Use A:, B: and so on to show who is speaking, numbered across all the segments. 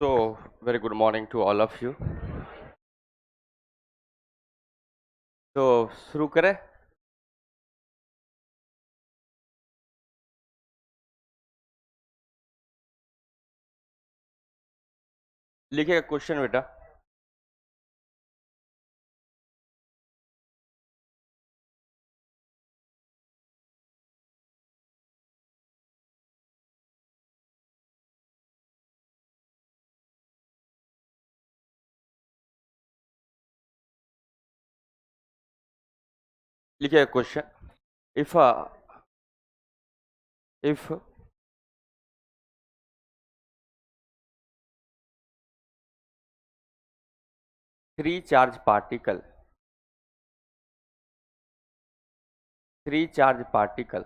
A: So, very good morning to all of you. तो शुरू करें। लिखिएगा क्वेश्चन बेटा। लिखिएगा question. if three charge particle three charge particle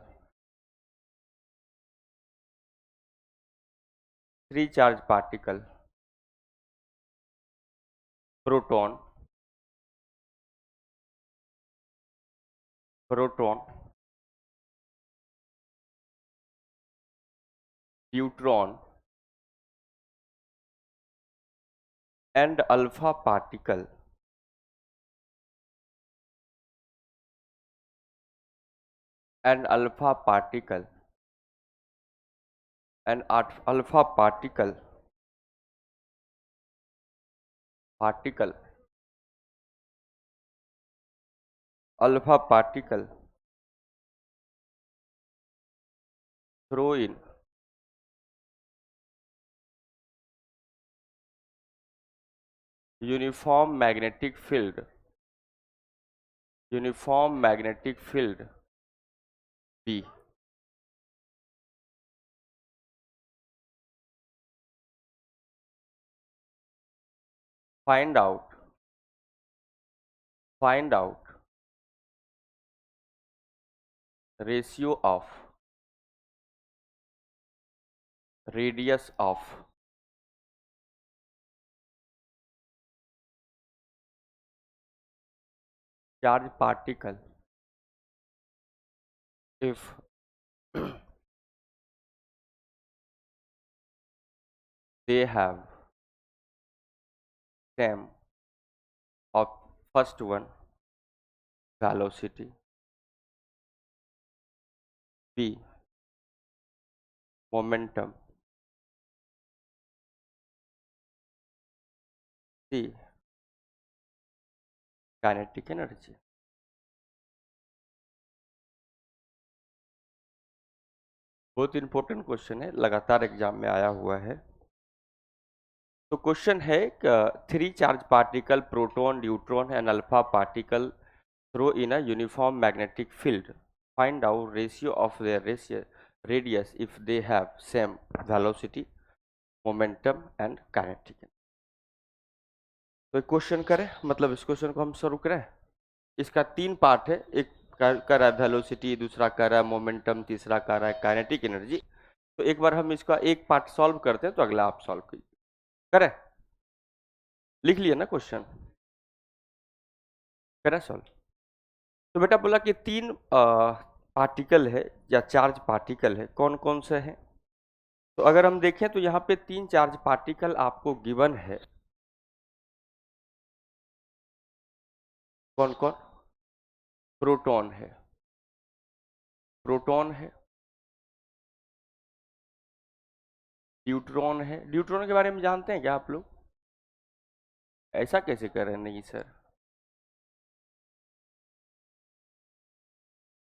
A: three charge particle proton neutron and alpha particle and alpha particle and alpha particle alpha particle throw in uniform magnetic field B. Find out ratio of radius of charge particle if they have same of first one velocity, B momentum, C kinetic energy। बहुत important question है, लगातार exam में आया हुआ है। तो question है three charge particle proton neutron and alpha particle throw in a uniform magnetic field, find out ratio of their radius if they have same velocity, momentum and kinetic। तो question करें, मतलब इस क्वेश्चन को हम शुरू करें। इसका तीन पार्ट है, एक कर रहा है वेलोसिटी, दूसरा कर रहा है मोमेंटम, तीसरा कर रहा है काइनेटिक एनर्जी। तो एक बार हम इसका एक पार्ट सॉल्व करते हैं, तो अगला आप सॉल्व कीजिए। करें, लिख लिया ना क्वेश्चन, करें सॉल्व। तो बेटा बोला कि तीन पार्टिकल है या चार्ज पार्टिकल है, कौन कौन से हैं। तो अगर हम देखें तो यहाँ पे तीन चार्ज पार्टिकल आपको गिवन है। कौन कौन? प्रोटॉन है, न्यूट्रॉन है। न्यूट्रॉन के बारे में जानते हैं क्या आप लोग? ऐसा कैसे कर रहे हैं? नहीं सर।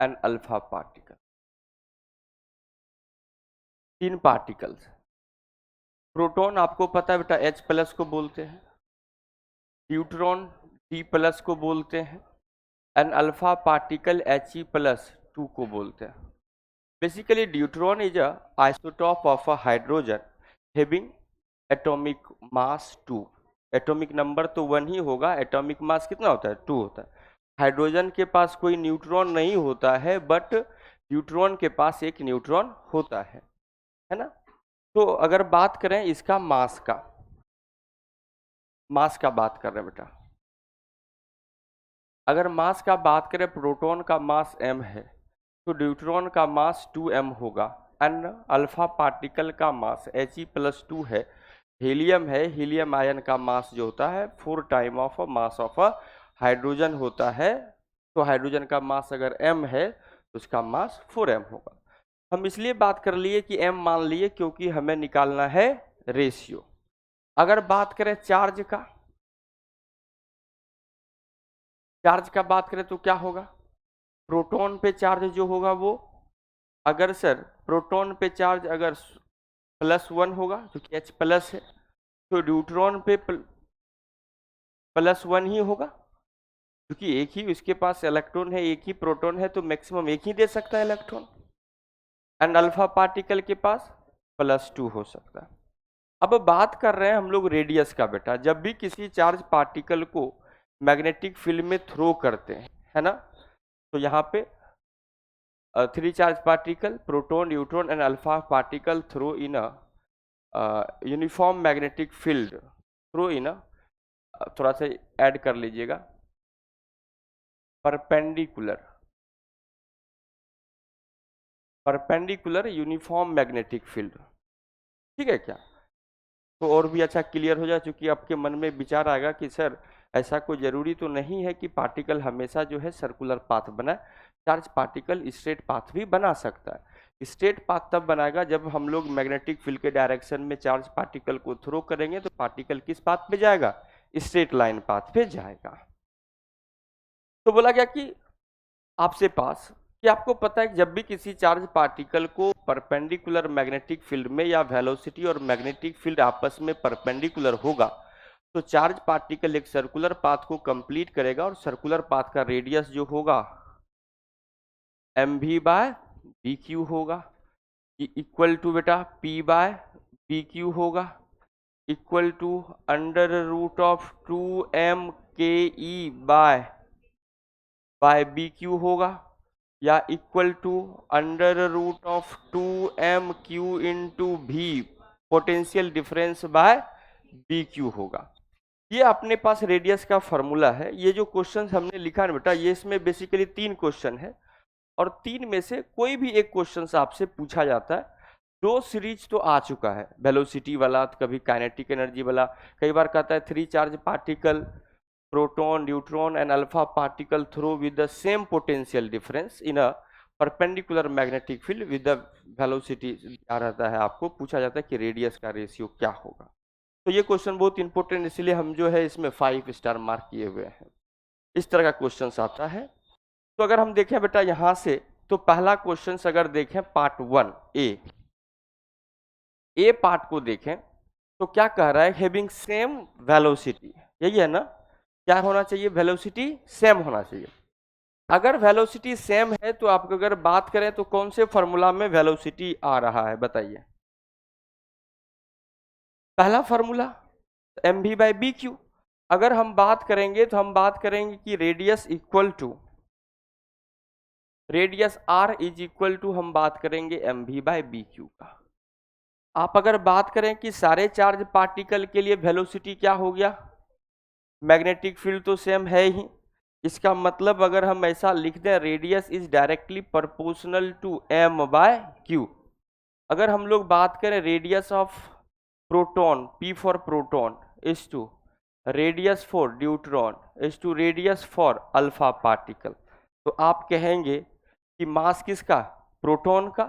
A: एंड अल्फा पार्टिकल, तीन पार्टिकल्स। प्रोटॉन आपको पता है बेटा H प्लस को बोलते हैं, न्यूट्रॉन D प्लस को बोलते हैं, and alpha particle He plus 2 को बोलते हैं। Basically neutron is a isotope of a hydrogen having atomic mass 2। Atomic number तो 1 ही होगा, एटॉमिक मास कितना होता है? 2 होता है। हाइड्रोजन के पास कोई न्यूट्रॉन नहीं होता है, बट न्यूट्रॉन के पास एक न्यूट्रॉन होता है ना। तो अगर बात करें इसका मास का बात कर रहे हैं बेटा। अगर मास का बात करें, प्रोटॉन का मास m है, तो न्यूट्रॉन का मास 2m होगा, एंड अल्फा पार्टिकल का मास He प्लस 2 है, हीलियम है, हीलियम आयन का मास जो होता है 4 time of mass of hydrogen होता है। तो हाइड्रोजन का मास अगर m है तो उसका मास 4m होगा। हम इसलिए बात कर लिए कि m मान लिए क्योंकि हमें निकालना है रेशियो। अगर बात करें चार्ज का बात करें तो क्या होगा, प्रोटॉन पे चार्ज जो होगा वो, अगर सर प्रोटॉन पे चार्ज अगर +1 होगा क्योंकि H प्लस है, तो न्यूट्रॉन पे +1 ही होगा क्योंकि एक ही उसके पास इलेक्ट्रॉन है, एक ही प्रोटॉन है, तो मैक्सिमम एक ही दे सकता है इलेक्ट्रॉन। एंड अल्फा पार्टिकल के पास +2 हो सकता है। अब बात कर रहे हैं हम लोग रेडियस का बेटा। जब भी किसी चार्ज पार्टिकल को मैग्नेटिक फील्ड में थ्रो करते हैं, है ना, तो यहाँ पे 3 charge particle, proton, neutron and alpha particle throw in a uniform magnetic field, throw in थोड़ा सा ऐड कर लीजिएगा, परपेंडिकुलर यूनिफॉर्म मैग्नेटिक फील्ड। ठीक है क्या? तो और भी अच्छा क्लियर हो जाए, क्योंकि आपके मन में विचार आएगा कि सर ऐसा कोई जरूरी तो नहीं है कि पार्टिकल हमेशा जो है सर्कुलर पाथ बनाए, चार्ज पार्टिकल स्ट्रेट पाथ भी बना सकता है। स्ट्रेट पाथ तब बनाएगा जब हम लोग मैग्नेटिक फील्ड के डायरेक्शन में चार्ज पार्टिकल को थ्रो करेंगे, तो पार्टिकल किस पाथ पे जाएगा, स्ट्रेट लाइन पाथ पे जाएगा। तो बोला गया कि आपसे पास कि आपको पता है कि जब भी किसी चार्ज पार्टिकल को परपेंडिकुलर मैग्नेटिक फील्ड में या वेलोसिटी और मैग्नेटिक फील्ड आपस में परपेंडिकुलर होगा, तो चार्ज पार्टिकल एक सर्कुलर पाथ को कंप्लीट करेगा और सर्कुलर पाथ का रेडियस जो होगा mv/bq होगा, इक्वल टू बेटा p/bq होगा, इक्वल टू √2m/bq होगा, या equal to √2m/q into v potential difference by bq होगा। ये अपने पास रेडियस का फॉर्मूला है। ये जो क्वेश्चन हमने लिखा ना बेटा, ये इसमें बेसिकली 3 क्वेश्चन है और 3 में से कोई भी एक क्वेश्चन आपसे पूछा जाता है। 2 सीरीज तो आ चुका है, वेलोसिटी वाला, कभी काइनेटिक एनर्जी वाला, कई बार कहता है 3 charge particle, proton, neutron and alpha particle throw with the same potential difference in a perpendicular magnetic field with the velocity आ रहता है, आपको पूछा जाता है कि रेडियस का रेशियो क्या होगा। तो ये क्वेश्चन बहुत इंपॉर्टेंट, इसलिए हम जो है इसमें 5 स्टार मार्क किए हुए हैं। इस तरह का क्वेश्चन आता है। तो अगर हम देखें बेटा यहां से, तो पहला क्वेश्चन अगर देखें पार्ट 1 ए पार्ट को देखें तो क्या कह रहा है, हैविंग सेम वेलोसिटी, यही है ना, क्या होना चाहिए, वेलोसिटी सेम होना चाहिए। अगर वेलोसिटी सेम है तो आप अगर बात करें तो कौन से फॉर्मूला में वेलोसिटी आ रहा है बताइए, पहला फॉर्मूला mv/bq। अगर हम बात करेंगे तो हम बात करेंगे कि radius r is equal to हम बात करेंगे mv/bq का। आप अगर बात करें कि सारे चार्ज पार्टिकल के लिए वेलोसिटी क्या हो गया, मैग्नेटिक फील्ड तो सेम है ही, इसका मतलब अगर हम ऐसा लिख दें, radius is directly proportional to m/q। अगर हम लोग बात करें radius of proton, p for proton is to radius for neutron is to radius for alpha particle, तो आप कहेंगे कि मास किसका, प्रोटॉन का,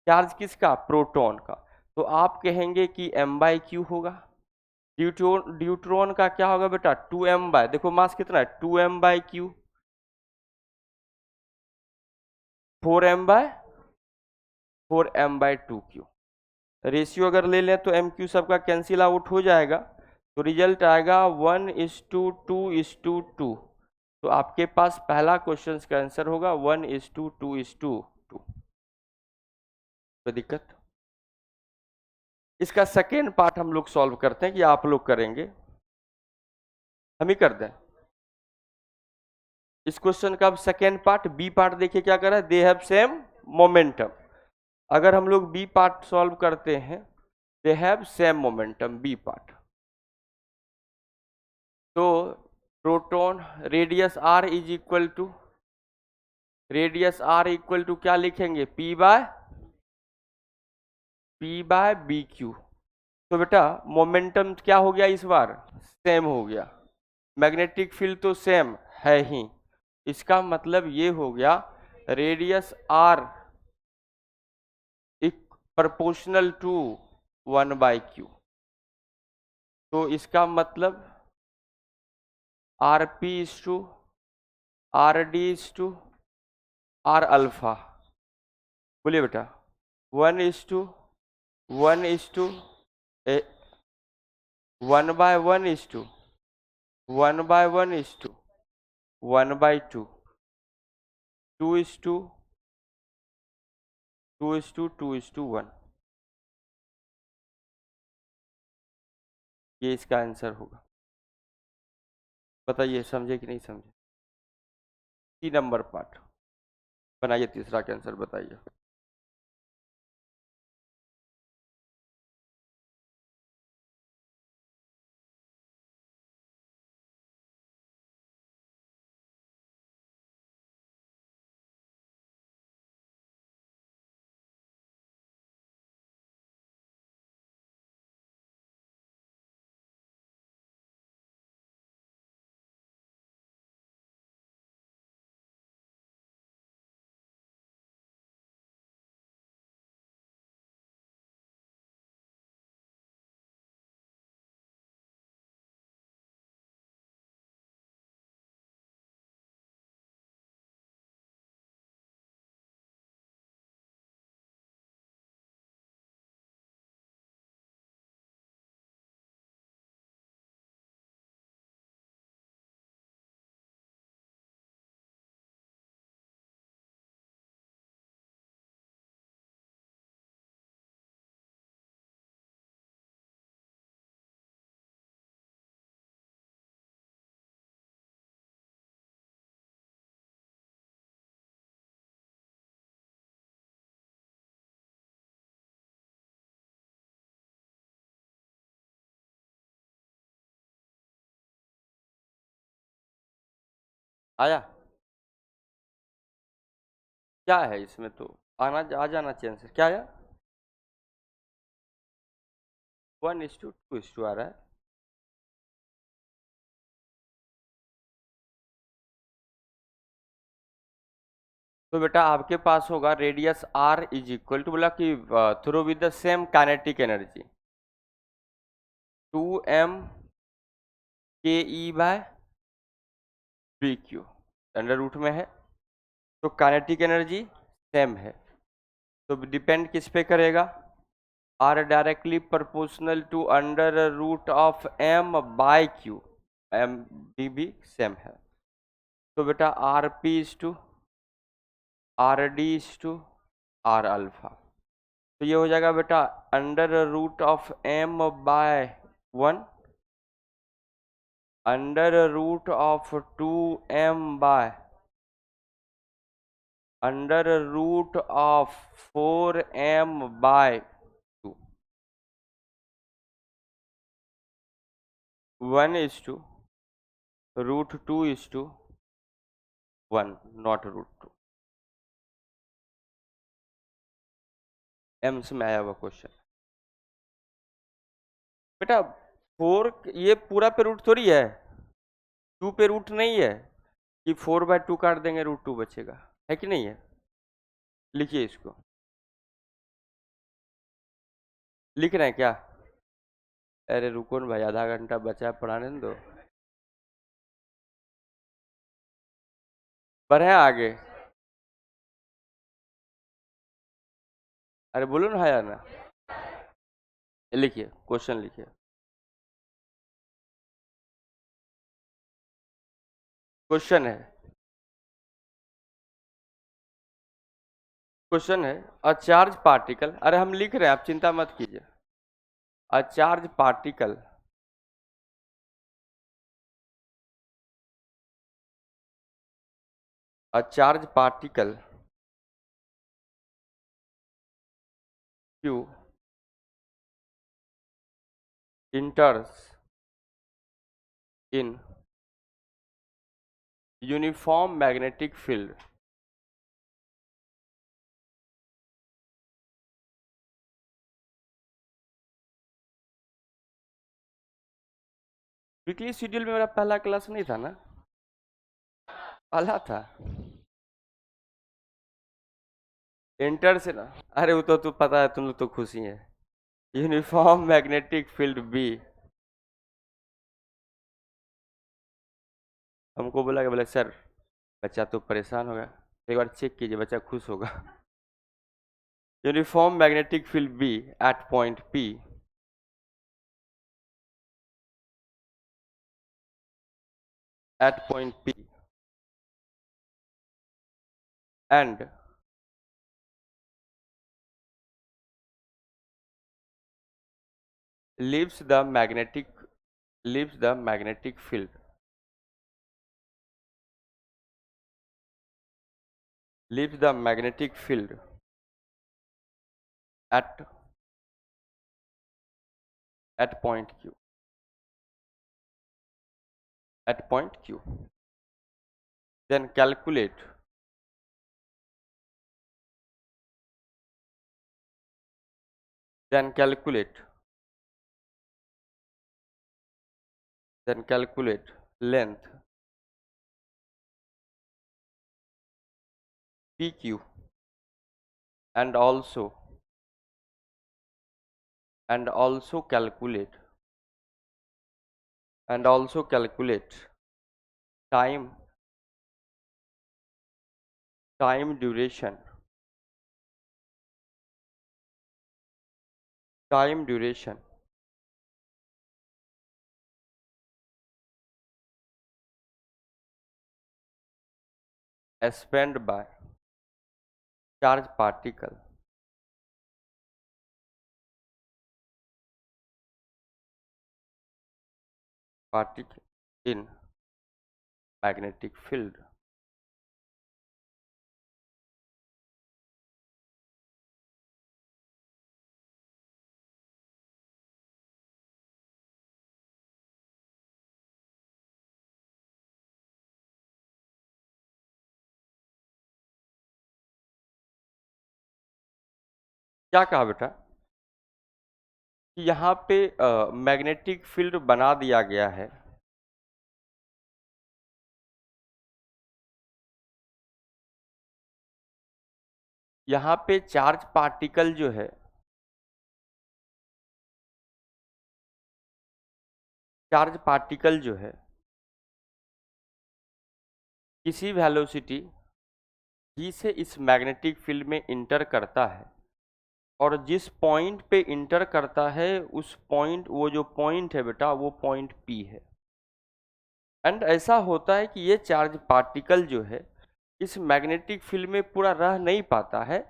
A: चार्ज किसका, प्रोटॉन का, तो आप कहेंगे कि m/q होगा। न्यूट्रॉन का क्या होगा बेटा, 2m बाय, देखो मास कितना है, 2m/q, 4m/2q। रेशियो अगर ले लें तो mq सबका कैंसिल आउट हो जाएगा, तो रिजल्ट आएगा 1:2:2। तो आपके पास पहला क्वेश्चन का आंसर होगा 1:2:2। कोई दिक्कत? इसका सेकेंड पार्ट हम लोग सॉल्व करते हैं कि आप लोग करेंगे, हम ही कर दें इस क्वेश्चन का। सेकेंड पार्ट बी पार्ट देखिए क्या कर रहा है, दे हैव सेम मोमेंटम। अगर हम लोग बी पार्ट सॉल्व करते हैं, they have same momentum, B part, तो proton radius r is equal to, radius r equal to क्या लिखेंगे, p/bq। तो बेटा मोमेंटम क्या हो गया इस बार, सेम हो गया, मैग्नेटिक फील्ड तो सेम है ही, इसका मतलब ये हो गया radius are proportional to 1/q। तो इसका मतलब R P is to R D is to R alpha, बोलिए बेटा, 1:1 1/1 इज टू 1/1 इज टू 1/2 2:2 2:1, ये इसका आंसर होगा। बताइए समझे कि नहीं समझे। 3 नंबर पार्ट बनाइए, तीसरा का आंसर बताइए। आया क्या है इसमें, तो आना आ जाना चाहिए आंसर, क्या आया 1:2 आ रहा है। तो बेटा आपके पास होगा radius R is equal to, बोला कि through with the same kinetic energy 2m के E by B Q, under root में है, तो काइनेटिक एनर्जी सेम है, तो डिपेंड किस पे करेगा, R directly proportional to under root of m by Q, M D भी सेम है। तो बेटा R P is to R D is to R alpha, तो ये हो जाएगा बेटा under root of m/1 under root of 2m by under root of 4m/2, 1:√2:1, not √2। AIIMS में आया हुआ क्वेश्चन बेटा, 4 ये पूरा पे रूट थोड़ी है, 2 पे रूट नहीं है कि 4/2 काट देंगे √2 बचेगा, है कि नहीं है। लिखिए इसको, लिख रहे हैं क्या, अरे रुको न भाई, आधा घंटा बचा है, पढ़ाने दो, बढ़े आगे, अरे बोलो ना, है ना, लिखिए क्वेश्चन लिखिए। क्वेश्चन है अ चार्ज पार्टिकल, अरे हम लिख रहे हैं आप चिंता मत कीजिए, a charge particle a charge particle q enters in uniform magnetic field weekly schedule में मेरा पहला क्लास नहीं था ना, पहला था इंटर से ना। अरे वो तो तू पता है, तुम लोग तो खुशी है। यूनिफॉर्म मैग्नेटिक फील्ड बी, हमको बोला सर बच्चा तो परेशान होगा, एक बार चेक कीजिए बच्चा खुश होगा। Uniform magnetic field B at point P and leaves the magnetic field at point q, then calculate length pq and also calculate time duration spent by charge particle in magnetic field। क्या कहा बेटा कि यहाँ पे magnetic field बना दिया गया है, यहाँ पे चार्ज पार्टिकल जो है, किसी वेलोसिटी जी से इस मैग्नेटिक फील्ड में इंटर करता है, और जिस पॉइंट पे इंटर करता है उस पॉइंट, वो जो पॉइंट है बेटा वो पॉइंट पी है। एंड ऐसा होता है कि ये चार्ज पार्टिकल जो है इस मैग्नेटिक फील्ड में पूरा रह नहीं पाता है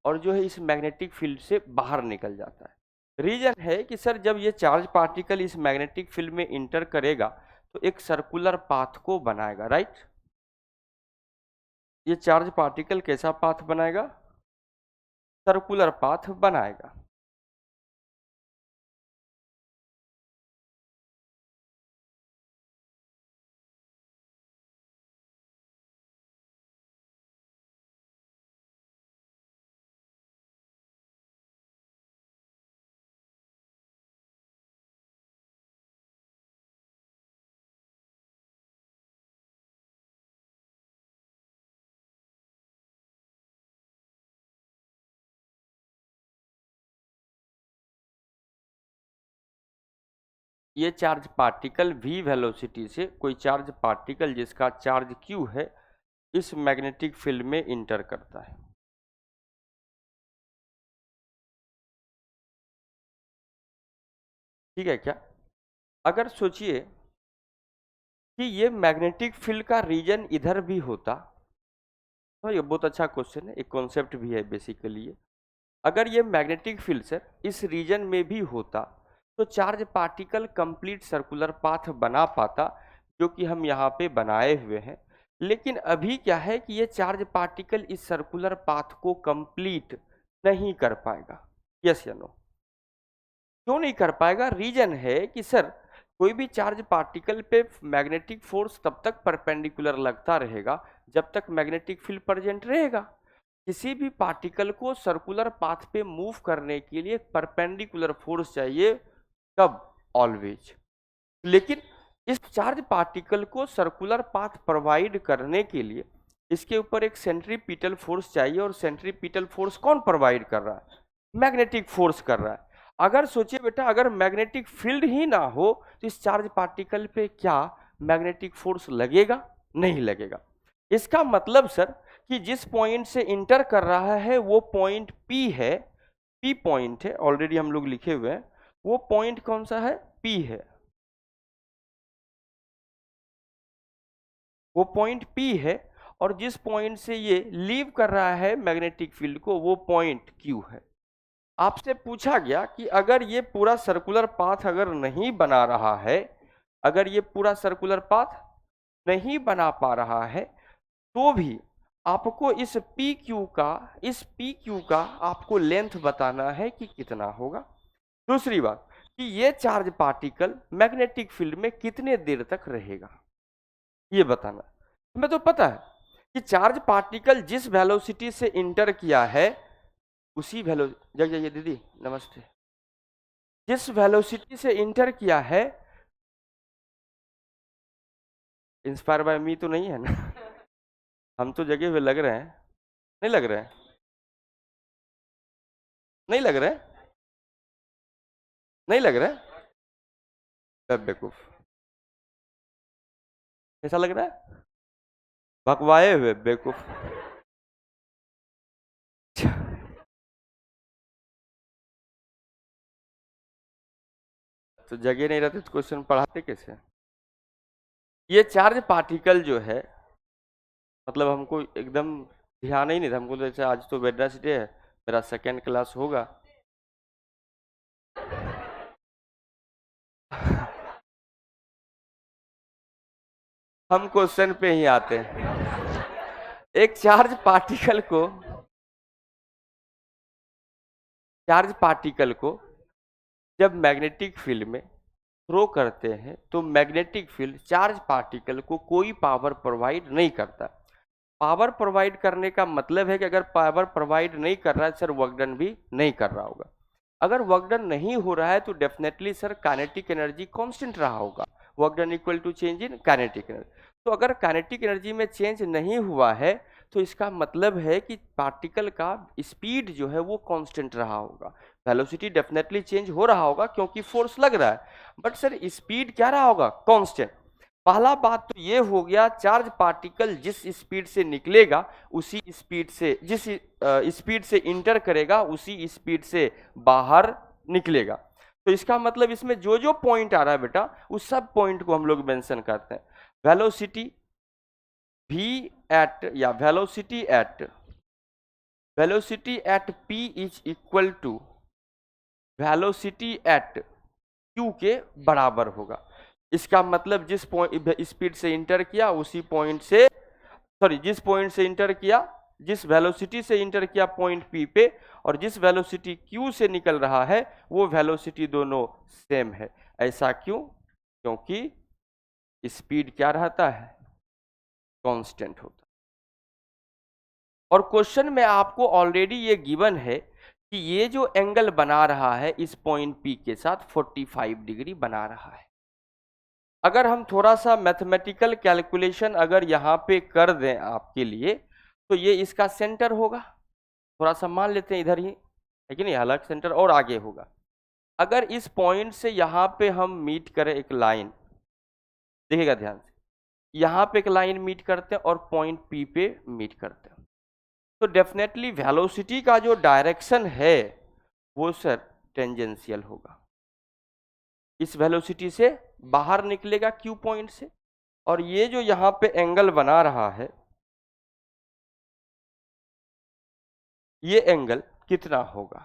A: और जो है इस मैग्नेटिक फील्ड से बाहर निकल जाता है। रीजन है कि सर जब ये चार्ज पार्टिकल इस मैग्नेटिक फील्ड में इंटर करेगा तो एक सर्कुलर पाथ को बनाएगा, राइट। ये चार्ज पार्टिकल कैसा पाथ बनाएगा? सर्कुलर पाथ बनाएगा। ये चार्ज पार्टिकल v वेलोसिटी से, कोई चार्ज पार्टिकल जिसका चार्ज q है इस मैग्नेटिक फील्ड में इंटर करता है। ठीक है क्या? अगर सोचिए कि ये मैग्नेटिक फील्ड का रीजन इधर भी होता, तो ये बहुत अच्छा क्वेश्चन है, एक कॉन्सेप्ट भी है बेसिकली। अगर ये मैग्नेटिक फील्ड सर इस रीजन में भी होता तो charge particle complete circular path बना पाता, जो कि हम यहाँ पे बनाए हुए हैं। लेकिन अभी क्या है कि ये चार्ज पार्टिकल इस सर्कुलर पाथ को कंप्लीट नहीं कर पाएगा। यस या नो? क्यों नहीं कर पाएगा? रीजन है कि सर कोई भी चार्ज पार्टिकल पे मैग्नेटिक फोर्स तब तक परपेंडिकुलर लगता रहेगा जब तक मैग्नेटिक फील्ड प्रेजेंट रहेगा। किसी भी पार्टिकल को सर्कुलर पाथ पे मूव करने के लिए परपेंडिकुलर फोर्स चाहिए, कब? ऑलवेज। लेकिन इस चार्ज पार्टिकल को सर्कुलर पाथ प्रोवाइड करने के लिए इसके ऊपर एक सेंट्रीपिटल फोर्स चाहिए, और सेंट्रीपिटल फोर्स कौन प्रोवाइड कर रहा है? मैग्नेटिक फोर्स कर रहा है। अगर सोचिए बेटा, अगर मैग्नेटिक फील्ड ही ना हो तो इस चार्ज पार्टिकल पे क्या मैग्नेटिक फोर्स लगेगा? नहीं लगेगा। इसका मतलब सर कि जिस पॉइंट से इंटर कर रहा है वो पॉइंट P है, P पॉइंट है, ऑलरेडी हम लोग लिखे हुए हैं। वो पॉइंट कौन सा है? P है। वो पॉइंट P है, और जिस पॉइंट से ये लीव कर रहा है मैग्नेटिक फील्ड को वो पॉइंट Q है। आपसे पूछा गया कि अगर ये पूरा सर्कुलर पाथ अगर नहीं बना रहा है, अगर ये पूरा सर्कुलर पाथ नहीं बना पा रहा है, तो भी आपको इस पी क्यू का आपको लेंथ बताना है कि कितना होगा। दूसरी बात कि ये चार्ज पार्टिकल मैग्नेटिक फील्ड में कितने देर तक रहेगा, ये बताना। हमें तो पता है कि चार्ज पार्टिकल जिस वेलोसिटी से इंटर किया है उसी जग जाइए दीदी, नमस्ते। जिस वेलोसिटी से इंटर किया है, इंस्पायर बाय मी तो नहीं है ना? हम तो जगे हुए लग रहे हैं, नहीं लग रहे हैं? नहीं लग रहे? नहीं लग रहा? बेवकूफ, कैसा लग रहा है? भगवाए हुए बेवकूफ। तो जगह नहीं रहते तो क्वेश्चन पढ़ाते कैसे? ये चार्ज पार्टिकल जो है, मतलब हमको एकदम ध्यान ही नहीं था, हमको तो जैसे आज तो वेडनेसडे है, मेरा सेकेंड क्लास होगा। हम क्वेश्चन पे ही आते हैं। एक चार्ज पार्टिकल को जब मैग्नेटिक फील्ड में थ्रो करते हैं तो मैग्नेटिक फील्ड चार्ज पार्टिकल को कोई पावर प्रोवाइड नहीं करता। पावर प्रोवाइड करने का मतलब है कि अगर पावर प्रोवाइड नहीं कर रहा है सर, वर्क डन भी नहीं कर रहा होगा। अगर वर्क डन नहीं हो रहा है तो definitely sir kinetic energy constant रहा होगा, work done equal to change in kinetic energy. तो अगर काइनेटिक एनर्जी में चेंज नहीं हुआ है तो इसका मतलब है कि पार्टिकल का स्पीड जो है वो कांस्टेंट रहा होगा। वेलोसिटी डेफिनेटली चेंज हो रहा होगा क्योंकि फोर्स लग रहा है, बट सर स्पीड क्या रहा होगा? कांस्टेंट। पहला बात तो ये हो गया, चार्ज पार्टिकल जिस स्पीड से निकलेगा उसी स्पीड से, जिस स्पीड से इंटर करेगा उसी स्पीड से बाहर निकलेगा। तो इसका मतलब इसमें जो जो पॉइंट आ रहा है बेटा उस सब पॉइंट को हम लोग मेंशन करते हैं। वेलोसिटी v एट या velocity at p is equal to velocity at q के बराबर होगा। इसका मतलब जिस पॉइंट स्पीड से इंटर किया उसी पॉइंट से, सॉरी जिस पॉइंट से इंटर किया, जिस वेलोसिटी से इंटर किया पॉइंट P पे, और जिस वेलोसिटी Q से निकल रहा है वो वेलोसिटी दोनों सेम है। ऐसा क्यों? क्योंकि स्पीड क्या रहता है? कांस्टेंट होता। और क्वेश्चन में आपको ऑलरेडी ये गिवन है कि ये जो एंगल बना रहा है इस पॉइंट P के साथ 45 डिग्री बना रहा है। अगर हम थोड़ा सा मैथमेटिकल कैलकुलेशन अगर यहाँ पे कर दें आपके लिए, तो ये इसका सेंटर होगा। थोड़ा सा मान लेते हैं इधर ही है कि नहीं, हालांकि सेंटर और आगे होगा। अगर इस पॉइंट से यहाँ पे हम मीट करें एक लाइन, देखिएगा ध्यान से, यहाँ पे एक लाइन मीट करते हैं और पॉइंट P पे मीट करते हैं, तो डेफिनेटली वेलोसिटी का जो डायरेक्शन है वो सर टेंजेंशियल होगा। इस वेलोसिटी से बाहर निकलेगा Q पॉइंट से, और ये जो यहाँ पे एंगल बना रहा है ये एंगल कितना होगा?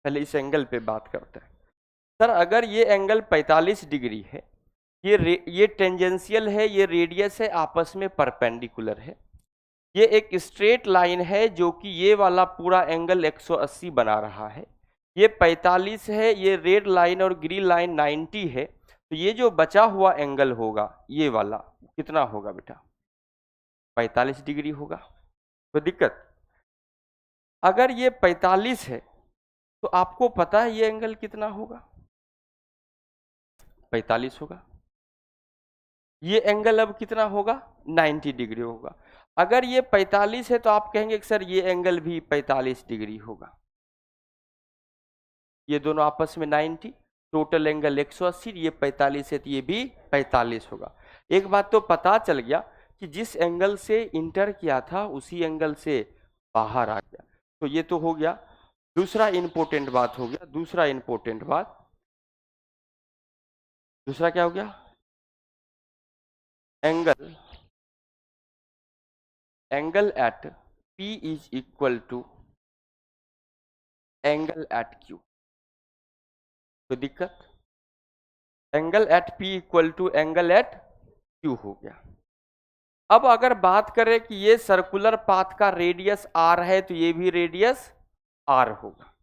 A: पहले इस एंगल पे बात करते हैं। सर अगर ये एंगल 45 डिग्री है, ये टेंजेंशियल है, ये रेडियस है, आपस में परपेंडिकुलर है, ये एक स्ट्रेट लाइन है जो कि ये वाला पूरा एंगल 180 बना रहा है, ये 45 है, ये रेड लाइन और ग्रीन लाइन 90 है, तो ये जो बचा हुआ एंगल होगा ये वाला कितना होगा बेटा? 45 डिग्री होगा। कोई दिक्कत? अगर ये 45 है तो आपको पता है ये एंगल कितना होगा? 45 होगा। ये एंगल अब कितना होगा, 90 डिग्री होगा। अगर ये 45 है तो आप कहेंगे कि सर ये एंगल भी 45 डिग्री होगा। ये दोनों आपस में 90, टोटल एंगल 180, ये 45 है तो ये भी 45 होगा। एक बात तो पता चल गया कि जिस एंगल से इंटर किया था उसी एंगल से बाहर आ गया। तो ये तो हो गया। दूसरा इंपॉर्टेंट बात हो गया, दूसरा इंपॉर्टेंट बात, दूसरा क्या हो गया, angle angle at P is equal to angle at Q। तो दिक्कत, angle at P equal to angle at Q हो गया। अब अगर बात करें कि ये सर्कुलर पाथ का रेडियस R है तो ये भी रेडियस R होगा,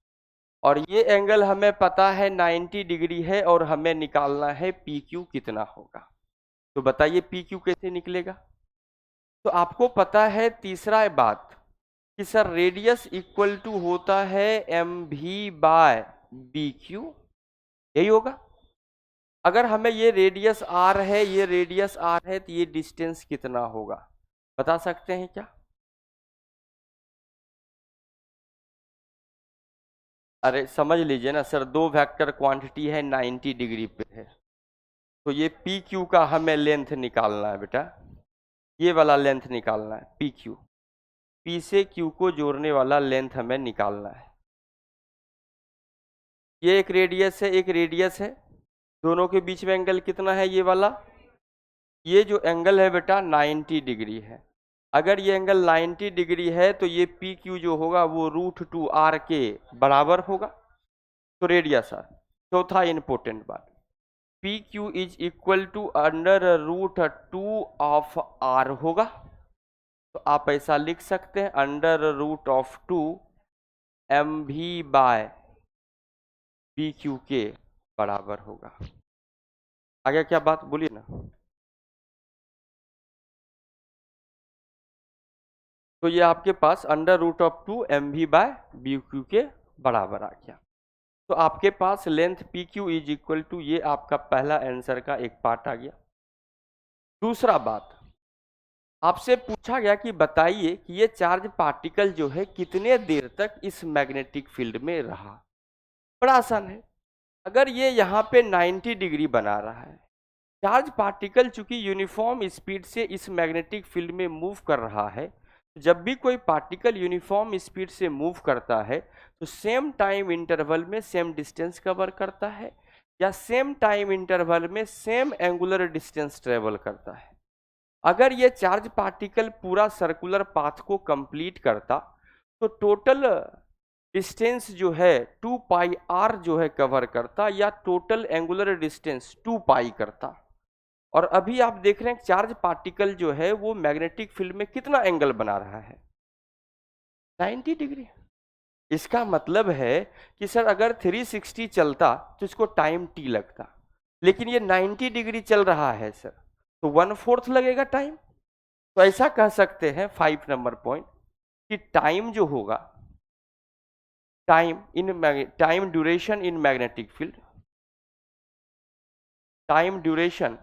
A: और ये एंगल हमें पता है 90 डिग्री है और हमें निकालना है PQ कितना होगा। तो बताइए PQ कैसे निकलेगा। तो आपको पता है तीसरा बात कि सर रेडियस इक्वल टू होता है MV बाय BQ, यही होगा। अगर हमें ये रेडियस R है, ये रेडियस R है, तो ये डिस्टेंस कितना होगा बता सकते हैं क्या। अरे समझ लीजिए ना सर, दो वेक्टर क्वांटिटी है 90 डिग्री पे है, तो ये PQ का हमें लेंथ निकालना है बेटा, ये वाला लेंथ निकालना है PQ, P से Q को जोड़ने वाला लेंथ हमें निकालना है। ये एक रेडियस है, एक रेडियस है, दोनों के बीच में एंगल कितना है, ये वाला, ये जो एंगल है बेटा 90 डिग्री है। अगर ये एंगल 90 डिग्री है तो ये PQ जो होगा वो √2R के बराबर होगा, तो रेडियस R। चौथा इंपॉर्टेंट बात, PQ is equal to √2 of R होगा, तो आप ऐसा लिख सकते हैं √2 MV बाय PQ के बराबर होगा। आगे क्या बात बोलिए ना। तो ये आपके पास √2 MV बाय BQ के बराबर आ गया। तो आपके पास length PQ is equal to, ये आपका पहला आंसर का एक पार्ट आ गया। दूसरा बात, आपसे पूछा गया कि बताइए कि ये चार्ज पार्टिकल जो है कितने देर तक इस मैग्नेटिक फील्ड में रहा। बड़ा आसान है, अगर ये यहाँ पे 90 डिग्री बना रहा है, चार्ज पार्टिकल चूंकि यूनिफॉर्म स्पीड से इस मैग्नेटिक फील्ड में मूव कर रहा है, जब भी कोई पार्टिकल यूनिफॉर्म स्पीड से मूव करता है तो सेम टाइम इंटरवल में सेम डिस्टेंस कवर करता है, या सेम टाइम इंटरवल में सेम एंगुलर डिस्टेंस ट्रेवल करता है। अगर ये चार्ज पार्टिकल पूरा सर्कुलर पाथ को कंप्लीट करता तो टोटल डिस्टेंस जो है 2πr जो है कवर करता, या टोटल एंगुलर डिस्टेंस 2π करता। और अभी आप देख रहे हैं चार्ज पार्टिकल जो है वो मैग्नेटिक फील्ड में कितना एंगल बना रहा है, 90 डिग्री। इसका मतलब है कि सर अगर 360 चलता तो इसको टाइम t लगता, लेकिन ये 90 डिग्री चल रहा है सर, तो 1/4 लगेगा टाइम। तो ऐसा कह सकते हैं 5 नंबर पॉइंट कि टाइम जो होगा, time duration in magnetic field, time duration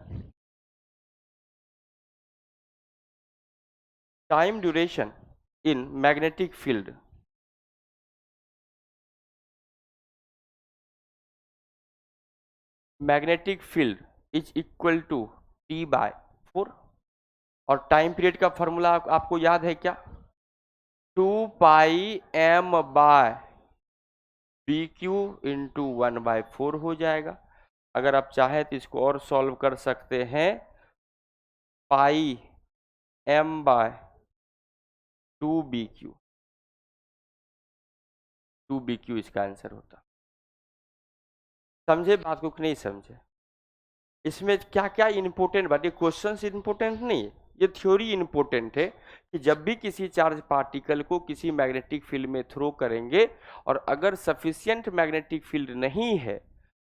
A: in magnetic field is equal to T/4। और टाइम पीरियड का फॉर्मूला आपको याद है क्या, 2πm/BQ इंटू 1/4 हो जाएगा। अगर आप चाहें तो इसको और सॉल्व कर सकते हैं, πm/2BQ, 2BQ इसका आंसर होता। समझे बात को कि नहीं समझे। इसमें क्या क्या इंपॉर्टेंट बात, ये क्वेश्चन इंपॉर्टेंट नहीं, ये थ्योरी इंपॉर्टेंट है कि जब भी किसी चार्ज पार्टिकल को किसी मैग्नेटिक फील्ड में थ्रो करेंगे और अगर सफिशिएंट मैग्नेटिक फील्ड नहीं है,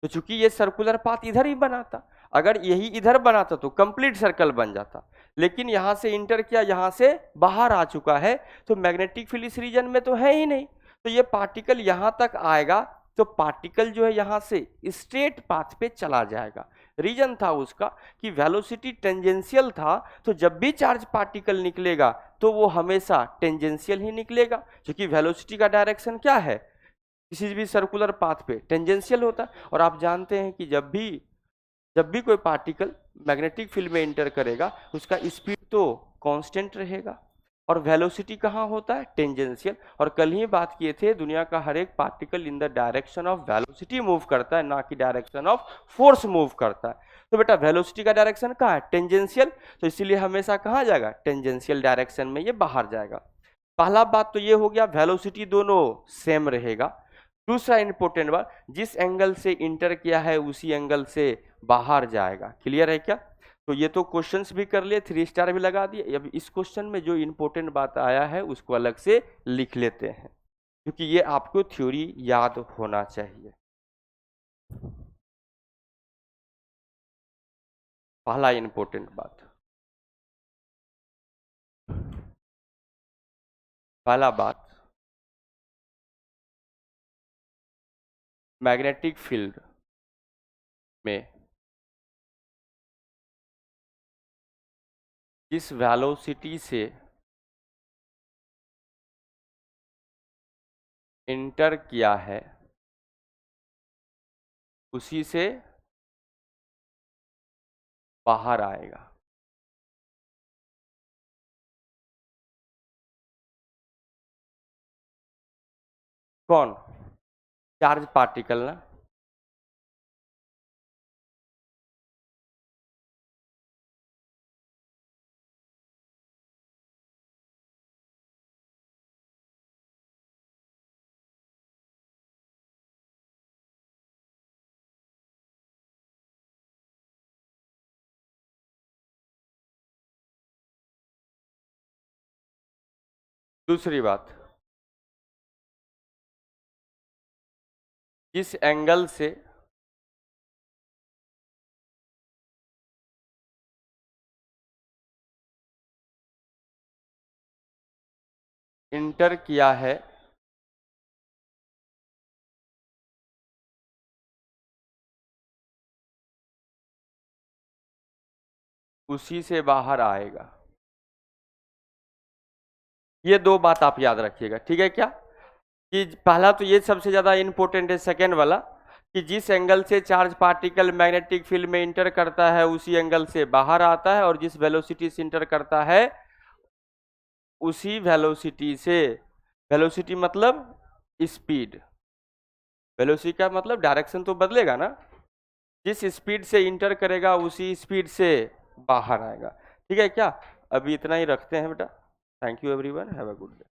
A: तो चूंकि ये सर्कुलर पाथ इधर ही बनाता, अगर यही इधर बनाता तो कंप्लीट सर्कल बन जाता, लेकिन यहाँ से इंटर किया, यहाँ से बाहर आ चुका है, तो मैग्नेटिक फील्ड इस रीजन में तो है ही नहीं, तो ये पार्टिकल यहाँ तक आएगा तो पार्टिकल जो है यहाँ से स्ट्रेट पाथ पे चला जाएगा। रीजन था उसका कि वेलोसिटी टेंजेंशियल था, तो जब भी चार्ज पार्टिकल निकलेगा तो वो हमेशा टेंजेंशियल ही निकलेगा, क्योंकि वेलोसिटी का डायरेक्शन क्या है, किसी भी सर्कुलर पाथ पे टेंजेंशियल होता है। और आप जानते हैं कि जब भी कोई पार्टिकल मैग्नेटिक फील्ड में एंटर करेगा उसका स्पीड तो कांस्टेंट रहेगा, और वेलोसिटी कहाँ होता है, टेंजेंशियल। और कल ही बात किए थे, दुनिया का हर एक particle in the direction of velocity move करता है, ना कि डायरेक्शन ऑफ फोर्स मूव करता है। तो बेटा वेलोसिटी का डायरेक्शन कहाँ है, टेंजेंशियल, तो इसीलिए हमेशा कहाँ जाएगा, टेंजेंशियल डायरेक्शन में ये बाहर जाएगा। पहला बात तो ये हो गया, वेलोसिटी दोनों सेम रहेगा। दूसरा इंपॉर्टेंट बात, जिस एंगल से इंटर किया है उसी एंगल से बाहर जाएगा। क्लियर है क्या? तो ये तो क्वेश्चंस भी कर लिए, 3 स्टार भी लगा दिए। अब इस क्वेश्चन में जो इंपॉर्टेंट बात आया है उसको अलग से लिख लेते हैं, क्योंकि ये आपको थ्योरी याद होना चाहिए। पहला इंपॉर्टेंट बात, पहला बात, मैग्नेटिक फील्ड में जिस वेलोसिटी से इंटर किया है उसी से बाहर आएगा। कौन? चार्ज पार्टिकल ना। दूसरी बात, जिस एंगल से इंटर किया है उसी से बाहर आएगा। ये दो बात आप याद रखिएगा, ठीक है क्या? कि पहला तो ये सबसे ज्यादा इंपॉर्टेंट है, सेकेंड वाला कि जिस एंगल से चार्ज पार्टिकल मैग्नेटिक फील्ड में इंटर करता है उसी एंगल से बाहर आता है, और जिस वेलोसिटी से इंटर करता है उसी वेलोसिटी से, वेलोसिटी मतलब स्पीड, वेलोसिटी का मतलब डायरेक्शन तो बदलेगा ना, जिस स्पीड से इंटर करेगा उसी स्पीड से बाहर आएगा। ठीक है क्या? अभी इतना ही रखते हैं बेटा। Thank you everyone, have a good day.